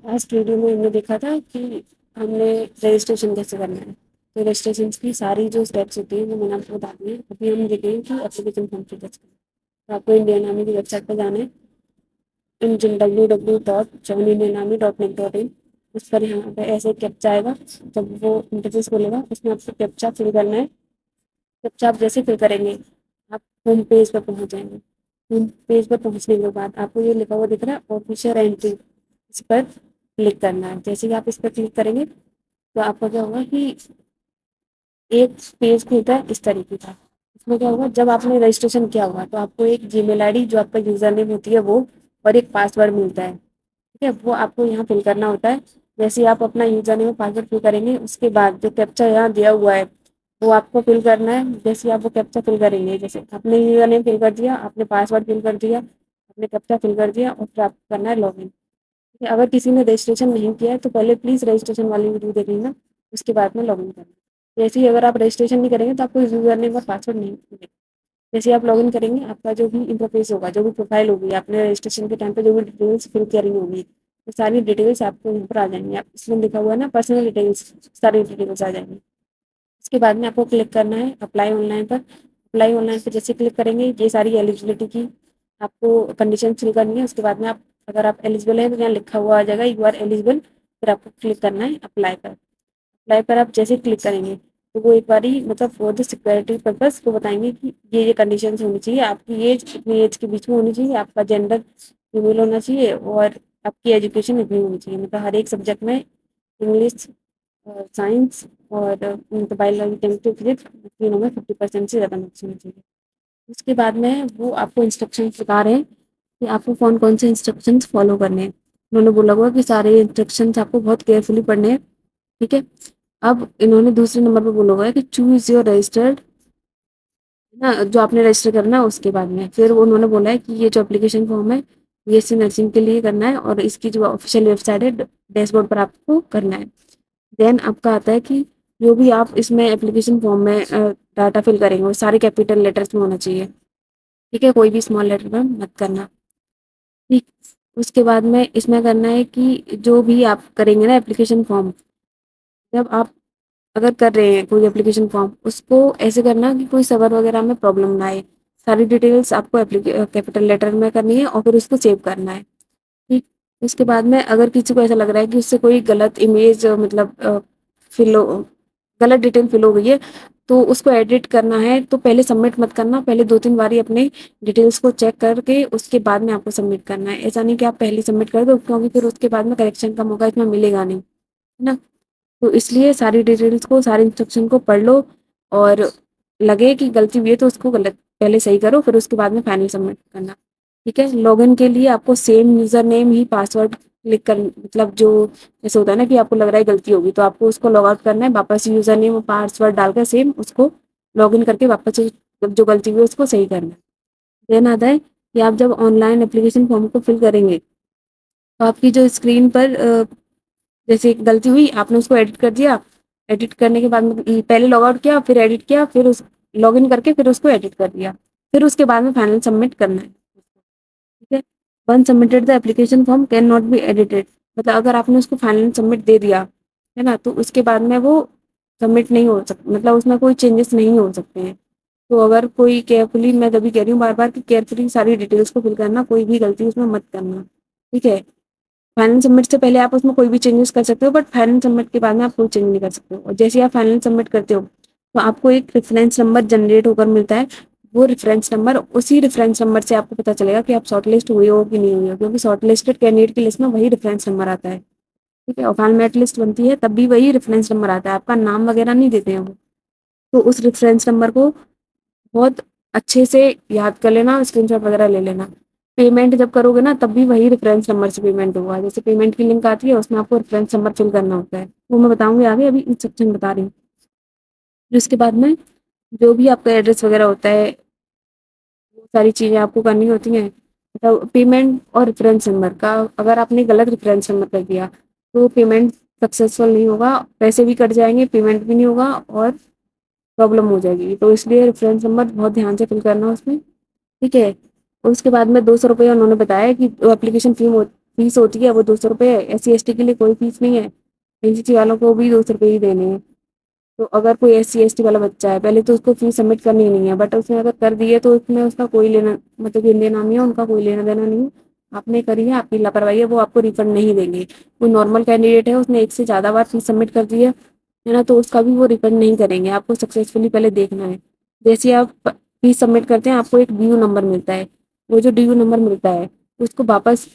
Last video में हमने देखा था कि हमने रजिस्ट्रेशन कैसे करना है। तो रजिस्ट्रेशन की सारी जो स्टेप्स होती हैं वो मैंने आपको बता दी है। अभी हम देखेंगे कि एप्लीकेशन फॉर्म कैसे करना है। तो आपको इंडियन आर्मी की वेबसाइट पर जाना है, इंजन www.joinindianarmy.nic.in। उस पर यहाँ पे ऐसे कैप्चा आएगा। जब वो इंटरफेस खोलेगा उसमें आपको कैप्चा फिल करना है। कैप्चा आप जैसे फिल करेंगे आप होम पेज पर पहुँच जाएंगे। होम पेज पर पहुँचने के बाद आपको ये लिखा हुआ दिख रहा है ऑफिशियल एंट्री, इस पर क्लिक करना है। जैसे ही आप इस पर क्लिक करेंगे तो आपका क्या होगा कि एक पेज खुलता है इस तरीके का। इसमें क्या होगा, जब आपने रजिस्ट्रेशन किया होगा तो आपको एक जीमेल आईडी जो आपका यूजर नेम होती है वो, और एक पासवर्ड मिलता है। ठीक है, वो आपको यहाँ फिल करना होता है। जैसे ही आप अपना यूजर नेम और पासवर्ड फिल करेंगे उसके बाद जो कैप्चा यहाँ दिया हुआ है वो आपको फिल करना है। जैसे ही आप वो कैप्चा फिल करेंगे, जैसे आपने यूजर नेम फिल कर दिया, आपने पासवर्ड फिल कर दिया, आपने कैप्चा फिल कर दिया, और फिर आपको करना है लॉगिन। अगर किसी ने रजिस्ट्रेशन नहीं किया है तो पहले प्लीज़ रजिस्ट्रेशन वाली वीडियो देख लेना, उसके बाद में लॉगिन करना। जैसे ही अगर आप रजिस्ट्रेशन नहीं करेंगे तो आपको यूजर नेम और पासवर्ड नहीं मिलेगा। जैसे ही आप लॉगिन करेंगे आपका जो भी इंटरफेस होगा, जो भी प्रोफाइल होगी, आपने रजिस्ट्रेशन के टाइम पे जो भी डिटेल्स फिल करी होंगी, वो सारी डिटेल्स आपको यहाँ पर आ जाएंगी। आप इसमें लिखा हुआ है ना पर्सनल डिटेल्स, सारी डिटेल्स आ जाएंगी। उसके बाद में आपको क्लिक करना है अप्लाई ऑनलाइन पर। अप्लाई ऑनलाइन पर जैसे क्लिक करेंगे ये सारी एलिजिबिलिटी की आपको कंडीशन फिल करनी है। उसके बाद में आप, अगर आप एलिजिबल हैं तो यहाँ लिखा हुआ आ जाएगा यू आर एलिजिबल, फिर आपको क्लिक करना है अप्लाई पर। अप्लाई पर आप जैसे क्लिक करेंगे तो वो एक बारी मतलब फॉर द सिक्योरिटी पर्पस को बताएंगे कि ये कंडीशन होनी चाहिए, आपकी एज इतनी एज के बीच में होनी चाहिए, आपका जेंडर फीमेल होना चाहिए, और आपकी एजुकेशन इतनी होनी चाहिए, मतलब हर एक सब्जेक्ट में इंग्लिश, साइंस और मतलब बायोलॉजी, केमिस्ट्री, फिजिक्स तीनों में 50% से ज़्यादा मार्क्स होने चाहिए। उसके बाद में वो आपको इंस्ट्रक्शंस बता रहे हैं कि आपको कौन कौन से इंस्ट्रक्शंस फॉलो करने हैं। उन्होंने बोला हुआ कि सारे इंस्ट्रक्शंस आपको बहुत केयरफुली पढ़ने हैं। ठीक है, अब इन्होंने दूसरे नंबर पर बोला हुआ है कि चूज योर रजिस्टर्ड, ना जो आपने रजिस्टर करना है उसके बाद में फिर वो उन्होंने बोला है कि ये जो एप्लीकेशन फॉर्म है बीएससी नर्सिंग के लिए करना है, और इसकी जो ऑफिशियल वेबसाइट है डैशबोर्ड पर आपको करना है। देन आपका आता है कि जो भी आप इसमें एप्लीकेशन फॉर्म में डाटा फिल करेंगे वो सारे कैपिटल लेटर्स में होना चाहिए। ठीक है, कोई भी स्मॉल लेटर में मत करना। ठीक, उसके बाद में इसमें करना है कि जो भी आप करेंगे ना एप्लीकेशन फॉर्म, जब आप अगर कर रहे हैं कोई एप्लीकेशन फॉर्म, उसको ऐसे करना कि कोई सर्वर वगैरह में प्रॉब्लम ना आए। सारी डिटेल्स आपको कैपिटल लेटर में करनी है और फिर उसको सेव करना है। ठीक, उसके बाद में अगर किसी को ऐसा लग रहा है कि उससे कोई गलत इमेज मतलब फिल हो, गलत डिटेल फिल हो गई है, तो उसको एडिट करना है तो पहले सबमिट मत करना, पहले 2-3 बारी अपने डिटेल्स को चेक करके उसके बाद में आपको सबमिट करना है। ऐसा नहीं कि आप पहले सबमिट कर दो, क्योंकि फिर उसके बाद में करेक्शन का मौका इतना मिलेगा नहीं, है ना। तो इसलिए सारी डिटेल्स को, सारे इंस्ट्रक्शन को पढ़ लो, और लगे कि गलती हुई है तो उसको गलत पहले सही करो, फिर उसके बाद में फाइनल सबमिट करना। ठीक है, लॉगिन के लिए आपको सेम यूज़र नेम ही पासवर्ड क्लिक कर, मतलब जो जैसे होता है ना कि आपको लग रहा है गलती होगी तो आपको उसको लॉग आउट करना है, वापस यूज़र नेम और पासवर्ड डालकर सेम उसको लॉगिन करके वापस से जो गलती हुई है उसको सही करना है। देन आता है कि आप जब ऑनलाइन एप्लीकेशन फॉर्म को फिल करेंगे तो आपकी जो स्क्रीन पर जैसे गलती हुई आपने उसको एडिट कर दिया, एडिट करने के बाद में पहले लॉग आउट किया, फिर एडिट किया, फिर उस लॉगिन करके फिर उसको एडिट कर दिया, फिर उसके बाद में फाइनल सबमिट करना है। ठीक है, one submitted the application form can not be edited, मतलब अगर आपने उसको फाइनल सबमिट दे दिया है ना, तो उसके बाद में वो सबमिट नहीं हो सकता, मतलब उसमें कोई चेंजेस नहीं हो सकते हैं। तो अगर कोई केयरफुली, मैं तभी कह रही हूँ बार बार कि केयरफुली सारी डिटेल्स को फिल करना, कोई भी गलती उसमें मत करना। ठीक है, फाइनल सबमिट से पहले आप उसमें कोई भी चेंजेस कर सकते हो, बट फाइनल सबमिट के बाद में आप कोई चेंज नहीं कर सकते हो। और जैसे ही आप फाइनल सबमिट करते हो तो आपको एक रेफरेंस नंबर जनरेट होकर मिलता है। वो रेफरेंस नंबर, उसी रेफरेंस नंबर से आपको पता चलेगा कि आप शॉर्ट लिस्ट हुए हो कि नहीं हुए हो, क्योंकि शॉर्ट लिस्टेड कैंडिडेट की लिस्ट में वही रेफरेंस नंबर आता है। ठीक है, और फाइनल मेरिट लिस्ट बनती है तब भी वही रेफरेंस नंबर आता है, आपका नाम वगैरह नहीं देते हैं वो। तो उस रेफरेंस नंबर को बहुत अच्छे से याद कर लेना, स्क्रीनशॉट वगैरह ले लेना। पेमेंट जब करोगे ना तब भी वही रेफरेंस नंबर से पेमेंट होगा। जैसे पेमेंट की लिंक आती है उसमें आपको रेफरेंस नंबर फिल करना होता है, वो मैं बताऊंगी आगे, अभी इंस्ट्रक्शन बता रही हूँ। फिर उसके बाद में जो भी आपका एड्रेस वगैरह होता है वो सारी चीज़ें आपको करनी होती हैं। मतलब पेमेंट और रेफरेंस नंबर का, अगर आपने गलत रेफरेंस नंबर कर दिया तो पेमेंट सक्सेसफुल नहीं होगा, पैसे भी कट जाएंगे, पेमेंट भी नहीं होगा और प्रॉब्लम हो जाएगी। तो इसलिए रेफरेंस नंबर बहुत ध्यान से फिल करना उसमें। ठीक है, और उसके बाद में 200 रुपये उन्होंने बताया कि एप्लीकेशन फी फीस होती है वो 200 रुपये है। SC ST के लिए कोई फीस नहीं है, NCC वालों को भी 200 रुपये ही देने हैं। तो अगर कोई SC ST वाला बच्चा है पहले तो उसको फीस सबमिट करनी ही नहीं है, बट उसने अगर कर दी है तो उसमें उसका कोई लेना मतलब इंडियन आर्मी है उनका कोई लेना देना नहीं है। आपने करी है, आपकी लापरवाही है, वो आपको रिफंड नहीं देंगे। कोई नॉर्मल कैंडिडेट है उसने एक से ज़्यादा बार फीस सबमिट कर दी है ना, तो उसका भी वो रिफंड नहीं करेंगे। आपको सक्सेसफुली पहले देखना है। जैसे ही आप फीस सबमिट करते हैं आपको एक DU नंबर मिलता है। वो जो DU नंबर मिलता है उसको वापस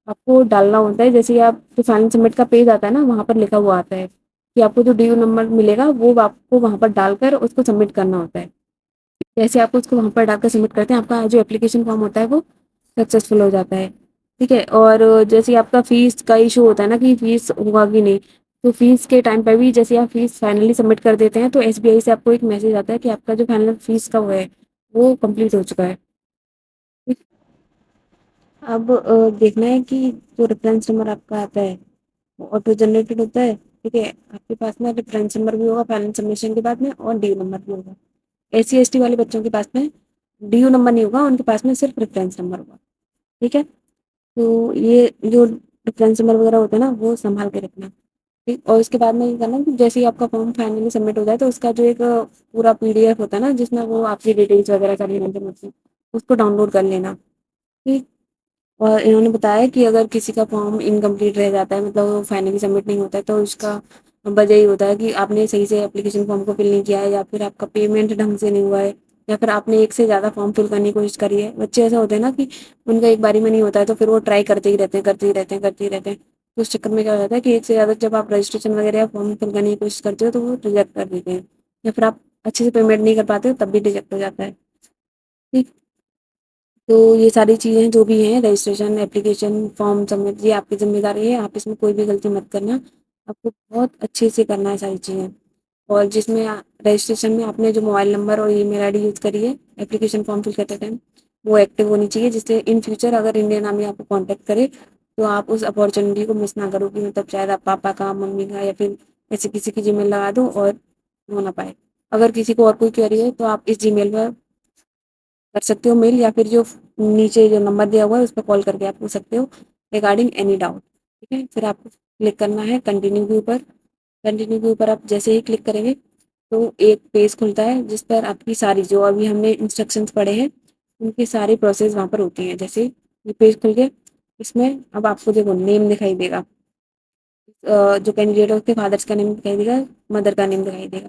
आपको डालना होता है। जैसे ही आप जो फाइनल सबमिट का पेज आता है ना वहाँ पर लिखा हुआ आता है कि आपको जो DU नंबर मिलेगा वो आपको वहाँ पर डालकर उसको सबमिट करना होता है। जैसे आप उसको वहाँ पर डालकर सबमिट करते हैं आपका जो एप्लीकेशन फॉर्म होता है वो सक्सेसफुल हो जाता है। ठीक है, और जैसे आपका फीस का इशू होता है ना कि फीस होगा कि नहीं, तो फीस के टाइम पर भी जैसे आप फीस फाइनली सबमिट कर देते हैं तो SBI से आपको एक मैसेज आता है कि आपका जो फाइनल फीस का वो है वो कंप्लीट हो चुका है। ठीक, अब देखना है कि जो रेफरेंस नंबर आपका आता है वो ऑटो जनरेटेड होता है। ठीक है, आपके पास में रेफरेंस नंबर भी होगा फाइनल सबमिशन के बाद में और DU नंबर भी होगा। SC ST वाले बच्चों के पास में DU नंबर नहीं होगा, उनके पास में सिर्फ रेफरेंस नंबर होगा। ठीक है, तो ये जो रेफरेंस नंबर वगैरह होते हैं ना वो संभाल के रखना। ठीक, और इसके बाद में ये करना कि जैसे ही आपका फॉर्म फाइनली सबमिट हो जाए तो उसका जो एक पूरा PDF होता है ना जिसमें वो आपकी डिटेल्स वगैरह सारी इन्फॉर्मेशन उसको डाउनलोड कर लेना। ठीक, और इन्होंने बताया कि अगर किसी का फॉर्म इनकम्प्लीट रह जाता है मतलब वो फाइनली सबमिट नहीं होता है तो उसका वजह ही होता है कि आपने सही से एप्लीकेशन फॉर्म को फिल नहीं किया है, या फिर आपका पेमेंट ढंग से नहीं हुआ है, या फिर आपने एक से ज़्यादा फॉर्म फिल करने की कोशिश करी है। बच्चे ऐसा होते हैं ना कि उनका एक बारी में नहीं होता है तो फिर वो ट्राई करते ही रहते हैं करते ही रहते हैं करते ही रहते हैं। तो उस चक्कर में क्या हो जाता है कि एक से ज़्यादा जब आप रजिस्ट्रेशन वगैरह या फॉर्म फिल करने की कोशिश करते हो तो वो रिजेक्ट कर देते हैं, या फिर आप अच्छे से पेमेंट नहीं कर पाते हो तब भी रिजेक्ट हो जाता है। ठीक, तो ये सारी चीज़ें जो भी हैं रजिस्ट्रेशन एप्लीकेशन फॉर्म सबमिट ये आपकी ज़िम्मेदारी है, आप इसमें कोई भी गलती मत करना। आपको बहुत अच्छे से करना है सारी चीज़ें। और जिसमें रजिस्ट्रेशन में आपने जो मोबाइल नंबर और ईमेल आईडी यूज़ करी है एप्लीकेशन फॉर्म फिल करते टाइम वो एक्टिव होनी चाहिए, जिससे इन फ्यूचर अगर इंडियन आर्मी आपको कांटेक्ट करे तो आप उस अपॉर्चुनिटी को मिस ना करो कि मतलब शायद आप पापा का मम्मी का या फिर ऐसे किसी की जीमेल लगा दो और हो ना पाए। अगर किसी को और कोई क्वेरी है तो आप इस जीमेल पर कर सकते हो मेल, या फिर जो नीचे जो नंबर दिया हुआ है उस पर कॉल करके आप पूछ सकते हो रिगार्डिंग एनी डाउट। ठीक है, फिर आपको क्लिक करना है कंटिन्यू के ऊपर। कंटिन्यू के ऊपर आप जैसे ही क्लिक करेंगे तो एक पेज खुलता है जिस पर आपकी सारी जो अभी हमने इंस्ट्रक्शंस पढ़े हैं उनकी सारी प्रोसेस वहाँ पर होती हैं। जैसे ये पेज खुल गया, इसमें अब आपको देखो नेम दिखाई देगा, जो कैंडिडेट है उसके फादर्स का नेम दिखाई देगा, मदर का नेम दिखाई देगा।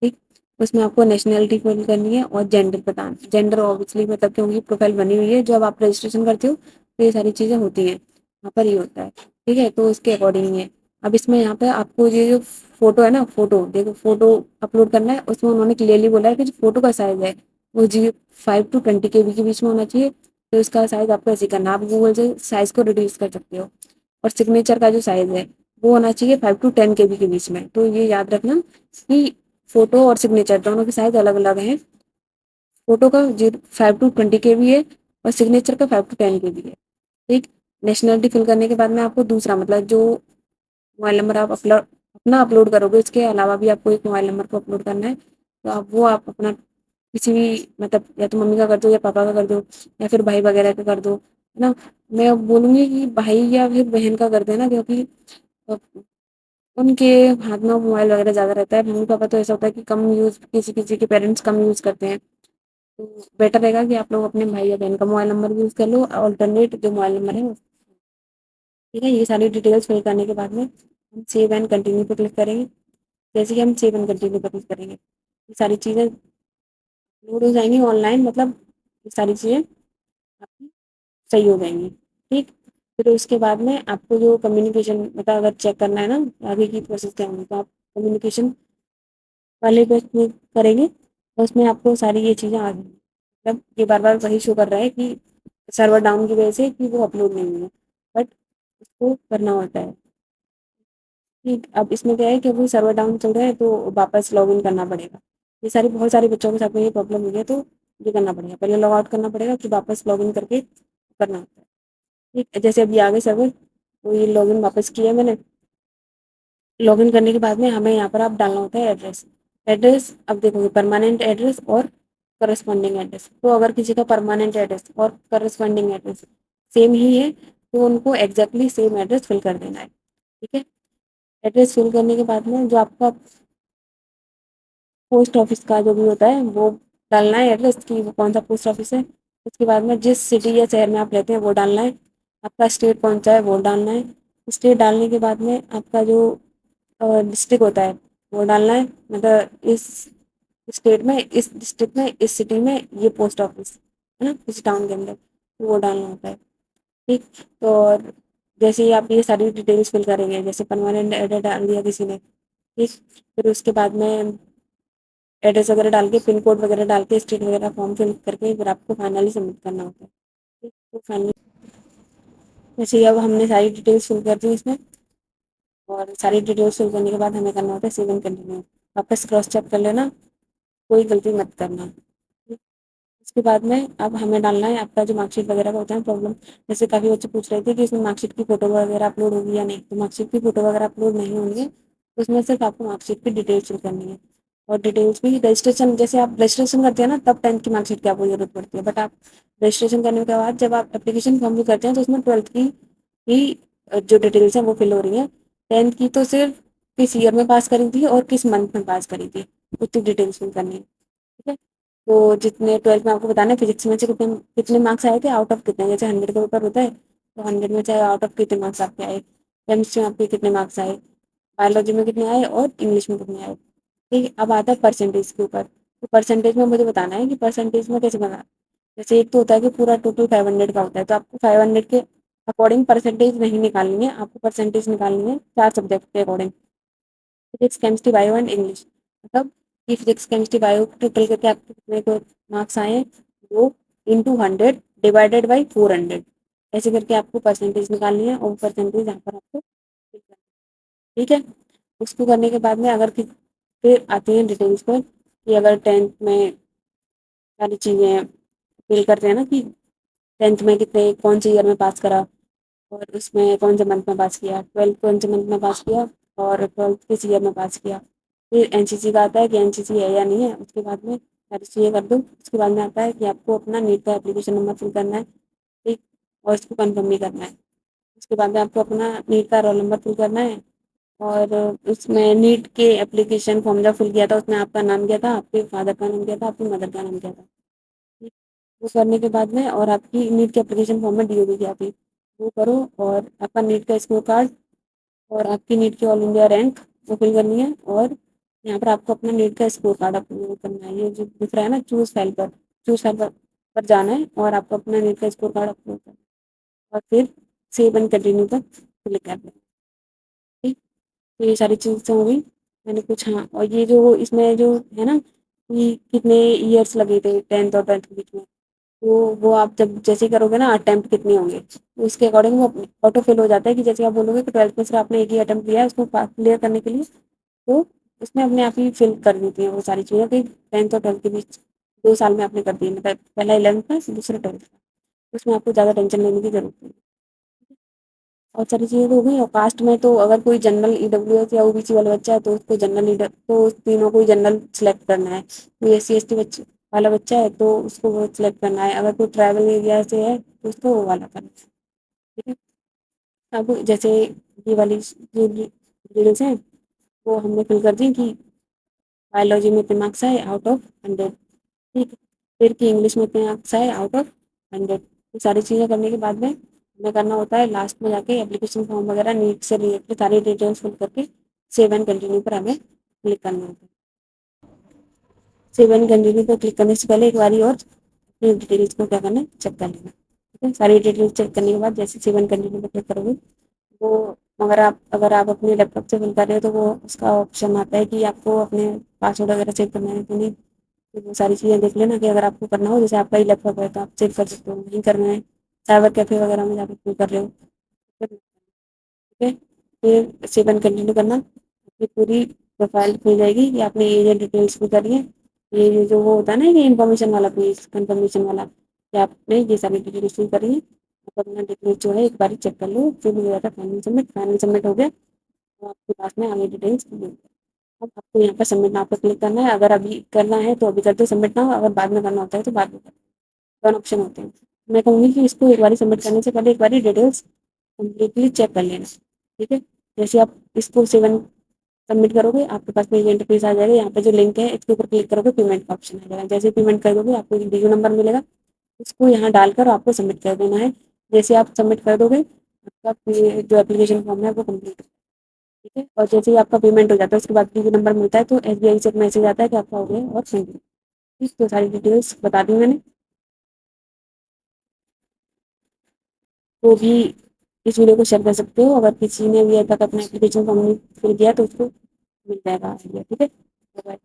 ठीक, उसमें आपको नेशनलिटी फिल करनी है और जेंडर बताना। जेंडर ऑब्वियसली मतलब क्योंकि प्रोफाइल बनी हुई है जब आप रजिस्ट्रेशन करते हो तो ये सारी चीज़ें होती हैं वहाँ पर ही होता है। ठीक है, तो उसके अकॉर्डिंग ही है। अब इसमें यहाँ पे आपको ये जो फोटो है ना, फोटो देखो, फोटो अपलोड करना है। उसमें उन्होंने क्लियरली बोला है कि जो फोटो का साइज है वो G5 to 20 KB के बीच में होना चाहिए। तो इसका साइज आपको ऐसे करना है, आप गूगल से साइज को रिड्यूस कर सकते हो। और सिग्नेचर का जो साइज है वो होना चाहिए 5 to 10 KB के बीच में। तो ये याद रखना कि फोटो और सिग्नेचर दोनों के साइज अलग अलग हैं। फोटो का 5 to 20 KB है और सिग्नेचर का 5 to 10 KB है। ठीक, नेशनलिटी फिल करने के बाद में आपको दूसरा मतलब जो मोबाइल नंबर आप अपलोड अपना अपलोड करोगे उसके अलावा भी आपको एक मोबाइल नंबर को अपलोड करना है। तो आप अपना किसी भी मतलब या तो मम्मी का कर दो या पापा का कर दो या फिर भाई वगैरह का कर दो, है ना। मैं बोलूँगी कि भाई या फिर बहन का कर देना, क्योंकि अ, उनके हाथ में मोबाइल वगैरह ज़्यादा रहता है। मम्मी पापा तो ऐसा होता है कि कम यूज़, किसी किसी के पेरेंट्स कम यूज़ करते हैं। तो बेटर रहेगा कि आप लोग अपने भाई या बहन का मोबाइल नंबर यूज़ कर लो, ऑल्टरनेट जो मोबाइल नंबर है। ठीक है, ये सारी डिटेल्स फिल करने के बाद में हम सेव एंड कंटिन्यू पे क्लिक करेंगे। जैसे कि हम सेव एंड कंटिन्यू पे क्लिक करेंगे ये सारी चीज़ें लोड हो जाएंगी ऑनलाइन, मतलब ये सारी चीज़ें आपकी सही हो जाएंगी। ठीक, फिर उसके बाद में आपको जो कम्युनिकेशन मतलब अगर चेक करना है ना आगे की प्रोसेस क्या होगी तो आप कम्युनिकेशन वाले पे क्लिक करेंगे तो उसमें आपको सारी ये चीज़ें आ जाएंगी। मतलब ये बार बार वही शो कर रहा है कि सर्वर डाउन की वजह से कि वो अपलोड नहीं हुई है, बट उसको करना होता है। ठीक, अब इसमें क्या है कि अभी सर्वर डाउन चल रहा है तो वापस लॉगिन करना पड़ेगा। ये सारी बहुत सारे बच्चों के साथ में ये प्रॉब्लम हुई है, तो ये करना पड़ेगा, पहले लॉग आउट करना पड़ेगा फिर वापस लॉगिन करके करना होता है। ठीक, जैसे अभी आ गए सर्वर तो ये लॉगिन वापस किया मैंने। लॉगिन करने के बाद में हमें यहाँ पर आप डालना होता है एड्रेस। एड्रेस अब देखोगे परमानेंट एड्रेस और करस्पॉन्डिंग एड्रेस। तो अगर किसी का परमानेंट एड्रेस और करस्पॉन्डिंग एड्रेस सेम ही है तो उनको एग्जैक्टली सेम एड्रेस फिल कर देना है। ठीक है। एड्रेस फिल करने के बाद में जो आपका पोस्ट ऑफिस का जो भी होता है वो डालना है एड्रेस कि वो कौन सा पोस्ट ऑफिस है। उसके बाद में जिस सिटी या शहर में आप रहते हैं वो डालना है। आपका स्टेट कौन सा है वो डालना है। स्टेट डालने के बाद में आपका जो डिस्ट्रिक्ट होता है वो डालना है, मतलब इस स्टेट में, इस डिस्ट्रिक्ट में, इस सिटी में ये पोस्ट ऑफिस है ना, इस टाउन के अंदर, तो वो डालना होता है। ठीक। तो और जैसे ही आप ये सारी डिटेल्स फिल करेंगे, जैसे परमानेंट एड्रेस डाल दिया किसी ने, ठीक, फिर उसके बाद में एड्रेस वगैरह डाल के, पिन कोड वगैरह डाल के, स्टेट वगैरह फॉर्म फिल करके फिर आपको फाइनली सबमिट करना होता है। ठीक, तो फाइनली जैसे ही अब हमने सारी डिटेल्स फिल कर दी इसमें, और सारी डिटेल्स फिल करने के बाद हमें करना होता है सेव एंड कंटिन्यू। वापस क्रॉस चेक कर लेना, कोई गलती मत करना। ठीक, उसके बाद में अब हमें डालना है आपका जो मार्कशीट वगैरह का होता है प्रॉब्लम। जैसे काफ़ी बच्चे पूछ रहे थे कि इसमें मार्कशीट की फ़ोटो वगैरह अपलोड होगी या नहीं, तो मार्कशीट की फ़ोटो वगैरह अपलोड नहीं होंगी है। उसमें सिर्फ आपको मार्कशीट की डिटेल्स फिल करनी है। और डिटेल्स भी रजिस्ट्रेशन, जैसे आप रजिस्ट्रेशन करते हैं ना तब 10th की मार्कशीट की आपको ज़रूरत पड़ती है, बट आप रजिस्ट्रेशन करने के बाद जब आप एप्लीकेशन फॉर्म भी करते हैं तो उसमें 12th की ही जो डिटेल्स हैं वो फिल हो रही हैं। 10th की तो सिर्फ किस ईयर में पास करी थी और किस मंथ में पास करी थी, उतनी डिटेल्स फिल करनी है। ठीक है। तो जितने 12th में आपको बताना है फिजिक्स में से कितने कितने मार्क्स आए थे, आउट ऑफ कितने, जैसे 100 का पेपर होता है तो 100 में चाहे आउट ऑफ कितने मार्क्स आपके आए, केमिस्ट्री में आपके कितने मार्क्स आए, बायोलॉजी में कितने आए और इंग्लिश में कितने आए। ठीक है। अब आता है परसेंटेज के ऊपर, तो परसेंटेज में मुझे बताना है कि परसेंटेज में कैसे बना। जैसे एक तो होता है कि पूरा टोटल 500 का होता है, तो आपको 500 के अकॉर्डिंग परसेंटेज नहीं निकालनी है, आपको परसेंटेज निकालनी है 4 सब्जेक्ट के according, physics chemistry bio and English. मतलब कि फिजिक्स केमिस्ट्री बायो टोटल करके आपको कितने को मार्क्स आए हैं, वो इंटू 100 डिवाइडेड बाई 400, ऐसे करके आपको परसेंटेज निकालनी है और परसेंटेज यहाँ पर आपको फिल करनी है। ठीक है। उसको करने के बाद में अगर फिर आती हैं डिटेल्स पर कि अगर 10th में सारी चीज़ें फिल करते हैं ना कि 10th में कितने कौन से ईयर में पास करा, और उसमें कौन से मंथ में पास किया, 12th कौन से मंथ में पास किया, और 12th किस ईयर में पास किया। फिर एनसीसी का आता है कि एनसीसी है या नहीं है, उसके बाद में सारी चीज़ें कर दो। उसके बाद में आता है कि आपको अपना नीट का एप्लीकेशन नंबर फिल करना है। ठीक, और इसको कन्फर्म भी करना है। उसके बाद में आपको अपना नीट का रोल नंबर फिल करना है। और उसमें नीट के एप्लीकेशन फॉर्म जब फिल किया था उसमें आपका नाम क्या था, आपके फादर का नाम क्या था, आपकी मदर का नाम क्या था। ठीक, वो करने के बाद में, और आपकी नीट के एप्लीकेशन फॉर्म में डीओ भी क्या थी वो करो, और आपका नीट का स्कोर कार्ड और आपकी नीट की ऑल इंडिया रैंक वो फिल करनी है। और यहाँ पर आपको अपना नीट का स्कोर कार्ड अपलोड करना है, ये जो दिख रहा है ना चूज फाइल पर जाना है और आपको अपना नीट का स्कोर कार्ड अपलोड करना है, और फिर सेव एंड कंटिन्यू पर क्लिक करना है। ठीक, तो ये सारी चीज़ें हो गई। मैंने कुछ, हाँ, और ये जो इसमें जो है ना कि कितने ईयर्स लगे थे 10th और 12th के बीच में, तो वो आप जब जैसे ही करोगे ना अटेम्प्ट कितने होंगे तो उसके अकॉर्डिंग वो ऑटो फिल हो जाता है, कि जैसे आप बोलोगे कि 12th में सिर्फ आपने एक ही अटेम्प्ट दिया है उसको क्लियर करने के लिए, तो उसमें अपने आप ही फिल कर देती हैं वो सारी चीज़ें कि 10th और 12th के बीच 2 साल में आपने कर दी, मतलब पहला 11th का दूसरा 12th का, उसमें आपको ज़्यादा टेंशन लेने की जरूरत नहीं। और सारी चीज़ें तो हो गई। और कास्ट में तो अगर कोई जनरल ईडब्ल्यूएस या ओबीसी वाला बच्चा है तो उसको जनरल ईडर तो उस तीनों को ही जनरल सेलेक्ट करना है। कोई एससी एसटी बच्चे वाला बच्चा है तो उसको वो सिलेक्ट करना है। अगर कोई ट्राइबल एरिया से है तो उसको वो वाला करना है। ठीक है। अब जैसे ये वाली जो डिटेल्स हैं वो हमने फिल कर दी कि बायोलॉजी में इतने मार्क्स आए आउट ऑफ 100। ठीक है। फिर कि इंग्लिश में इतने मार्क्स आए आउट ऑफ 100। ये सारी चीज़ें करने के बाद में हमें करना होता है लास्ट में जाके एप्लीकेशन फॉर्म वगैरह नीट से रिलेटेड सारी डिटेल्स फिल करके सेव एंड कंटिन्यू पर हमें क्लिक करना होता है। सेव एंड कंटिन्यू पर क्लिक करने से पहले एक बारी और अपनी डिटेल्स को क्या करना है चेक कर लेना। ठीक है। सारी डिटेल्स चेक करने के बाद जैसे सेव एंड कंटिन्यू पर क्लिक करोगे वो, अगर आप अपने लैपटॉप से फिल कर रहे हो तो वो उसका ऑप्शन आता है कि आपको अपने पासवर्ड वगैरह सेव करना है तो नहीं। तो वो सारी चीज़ें देख लेना कि अगर आपको करना हो, जैसे आपका ही लैपटॉप है तो आप सेव कर सकते हो, नहीं करना है साइबर कैफ़े वगैरह में जाकर फिल कर रहे हो। ठीक है। फिर सेव एंड कंटिन्यू करना, आपकी पूरी प्रोफाइल खुल जाएगी कि आपने ये डिटेल्स फिल करी है। ये जो वो होता है ना ये इन्फॉर्मेशन वाला पेज कंफर्मेशन वाला, कि आपने ये सारी डिटेल्स फिल करी है। आप अपना डिटेल्स जो है एक बार चेक कर लो, फिर मुझे आता है फाइनल सबमिट हो गया तो आपके पास में आगे डिटेल्स। अब आपको यहाँ पर सबमिट नाउ पे क्लिक करना है। अगर अभी करना है तो अभी कर दो सबमिट नाउ, अगर बाद में करना होता है तो बाद में कर दो। दोनों ऑप्शन होते हैं। मैं कहूँगी कि इसको एक बार सबमिट करने से पहले एक बार डिटेल्स कंप्लीटली चेक कर लेना, ठीक है। जैसे आप इसको 7 सबमिट करोगे आपके पास में ये इंटरफेस आ जाएगा। यहाँ पे जो लिंक है इसके ऊपर क्लिक करोगे पेमेंट का ऑप्शन आ जाएगा। जैसे पेमेंट कर दोगे आपको एक डीयू नंबर मिलेगा, उसको यहाँ डालकर आपको सबमिट कर देना है। जैसे आप सबमिट कर दोगे आपका जो एप्लीकेशन फॉर्म है वो कंप्लीट, ठीक है। और जैसे ही आपका पेमेंट हो जाता है उसके बाद डीयू नंबर मिलता है तो एसबीआई से एक मैसेज आता है कि आपका हो गया और पेमेंट। ठीक, तो सारी डिटेल्स बता दी मैंने। तो भी इस वीडियो को शेयर कर सकते हो, अगर किसी ने भी अभी तक अपना एप्लीकेशन फॉर्म नहीं फिल किया तो उसको मिल जाएगा आइडिया, ठीक है। बाय।